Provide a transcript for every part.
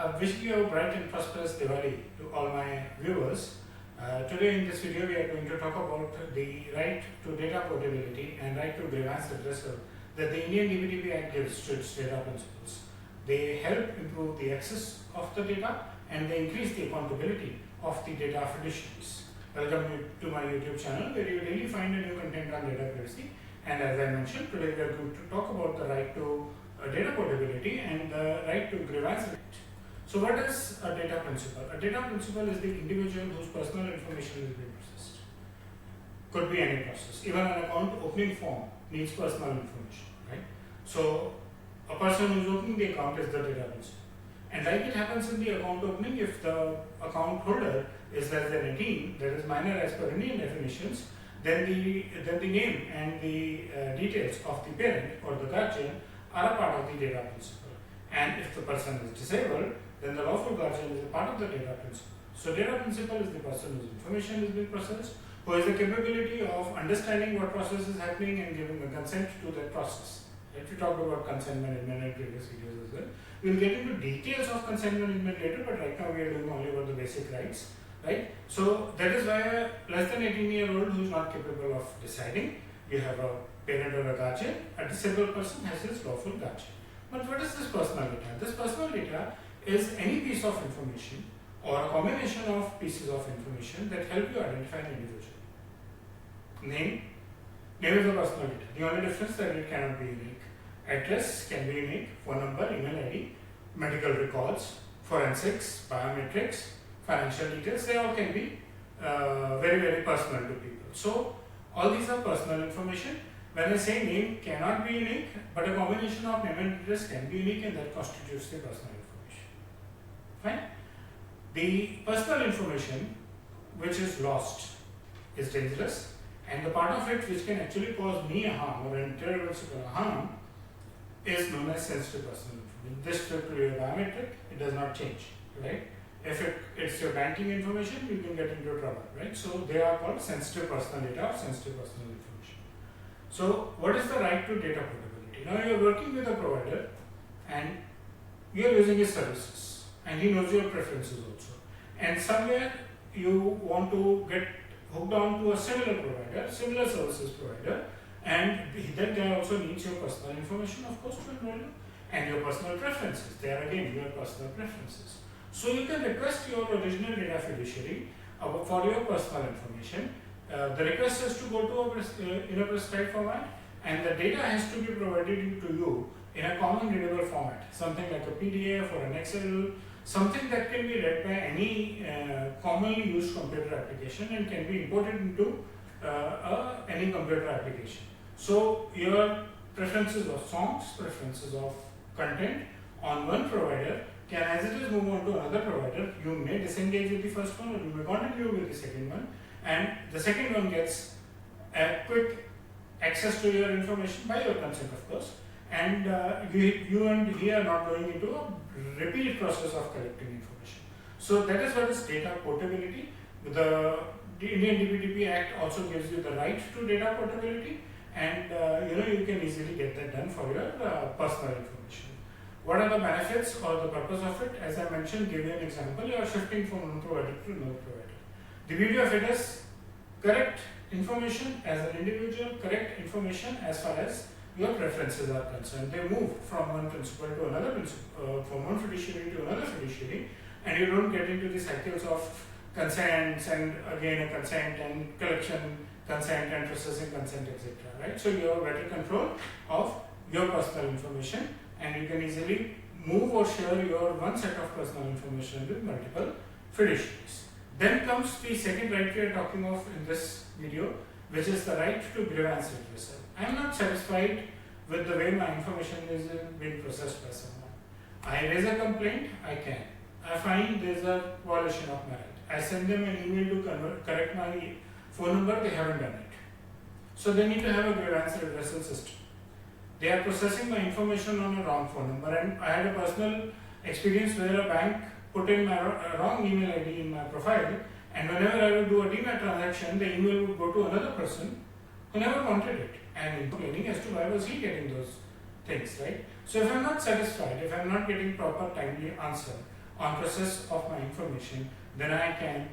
Wishing you a bright and prosperous Diwali to all my viewers. Today in this video we are going to talk about the right to data portability and right to grievance redressal that the Indian DPDP Act gives to its data principles. They help improve the access of the data and they increase the accountability of the data fiduciaries. Welcome to my YouTube channel where you daily find a new content on data privacy, and as I mentioned, today we are going to talk about the right to data portability and the right to grievance redressal. So what is a data principal? A data principal is the individual whose personal information is being processed. Could be any process. Even an account opening form needs personal information, right? So a person who is opening the account is the data principal. And like it happens in the account opening, if the account holder is less than 18, that is minor as per Indian definitions, then the name and the details of the parent or the guardian are a part of the data principal. And if the person is disabled, then the lawful guardian is a part of the data principal. So data principal is the person whose information is being processed, who has the capability of understanding what process is happening and giving a consent to that process. If we talk about consent management in previous videos as well, we will get into details of consent management later, but right now we are doing only about the basic rights, right? So that is why a less than 18-year-old who is not capable of deciding, you have a parent or a guardian, a disabled person has his lawful guardian. But what is this personal data? This personal data is any piece of information or a combination of pieces of information that help you identify an individual. Name is a personal data. The only difference is that it cannot be unique. Address can be unique, phone number, email ID, medical records, forensics, biometrics, financial details, they all can be very, very personal to people. So all these are personal information. When I say name cannot be unique, but a combination of name and address can be unique, and that constitutes the personal information. Fine? The personal information which is lost is dangerous, and the part of it which can actually cause me a harm or an irreversible harm is known as sensitive personal information. This to your biometric, it does not change, right? If it's your banking information, you can get into trouble, right? So they are called sensitive personal data or sensitive personal information. So what is the right to data portability? Now you are working with a provider and you are using his services and he knows your preferences also. And somewhere you want to get hooked on to a similar provider, similar services provider, and that guy also needs your personal information, of course, to enroll you, and your personal preferences. They are again your personal preferences. So you can request your original data fiduciary for your personal information. The request has to go to in a prescribed format, and the data has to be provided to you in a common readable format, something like a PDF or an Excel, something that can be read by any commonly used computer application and can be imported into any computer application. So your preferences of songs, preferences of content on one provider can, as it is, move on to another provider. You may disengage with the first one or you may continue with the second one, and the second one gets a quick access to your information by your consent, of course, and you and he are not going into a repeat process of collecting information. So that is what is data portability. The Indian DPDP Act also gives you the right to data portability, and you can easily get that done for your personal information. What are the benefits or the purpose of it? As I mentioned, give you an example. You are shifting from one provider to another provider. The beauty of it is correct information as an individual, correct information as far as your preferences are concerned. They move from one principal to another principal, from one fiduciary to another fiduciary, and you don't get into the cycles of consents and again a consent and collection, consent and processing consent, etc. Right? So you have better control of your personal information, and you can easily move or share your one set of personal information with multiple fiduciaries. Then comes the second right we are talking of in this video, which is the right to grievance redressal. I am not satisfied with the way my information is being processed by someone. I raise a complaint, I can. I find there is a violation of my right. I send them an email to correct my phone number, they haven't done it. So they need to have a grievance redressal system. They are processing my information on a wrong phone number, and I had a personal experience where a bank put in my wrong email ID in my profile, and whenever I would do a demat transaction, the email would go to another person who never wanted it, and complaining as to why was he getting those things, right? So if I'm not satisfied, if I'm not getting proper timely answer, on process of my information, then I can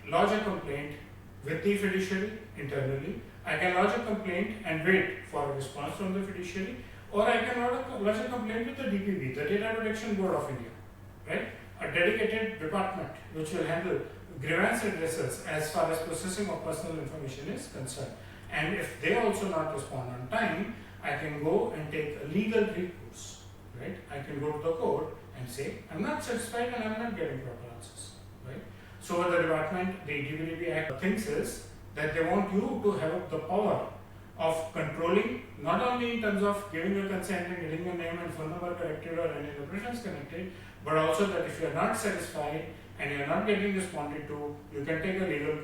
lodge a complaint with the fiduciary internally. I can lodge a complaint and wait for a response from the fiduciary, or I can lodge a complaint with the DPB, the Data Protection Board of India, right? A dedicated department which will handle grievance redressals as far as processing of personal information is concerned. And if they also not respond on time, I can go and take a legal recourse, right? I can go to the court and say, I'm not satisfied and I'm not getting proper answers, right? So what the department, the DPDP Act thinks is that they want you to have the power of controlling, not only in terms of giving your consent and getting your name and phone number corrected or any operations connected, but also that if you are not satisfied and you are not getting responded to, you can take a legal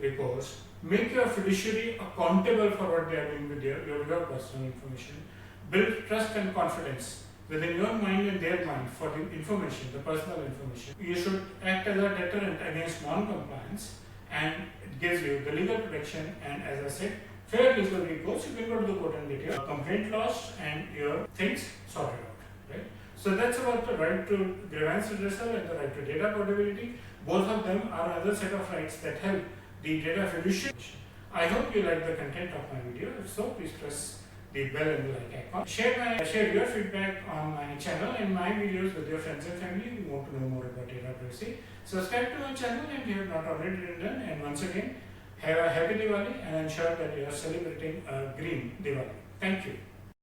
recourse, make your fiduciary accountable for what they are doing with your personal information, build trust and confidence within your mind and their mind for the information, the personal information. You should act as a deterrent against non-compliance, and it gives you the legal protection and, as I said, fair legal recourse. You can go to the court and get your complaint lodged and your things sorted out, right? So that's about the right to grievance redressal and the right to data portability. Both of them are another set of rights that help the data fiduciary. I hope you like the content of my video. If so, please press the bell and the like icon. Share your feedback on my channel and my videos with your friends and family who want to know more about data privacy. Subscribe to my channel if you have not already done, and once again, have a happy Diwali and ensure that you are celebrating a green Diwali. Thank you.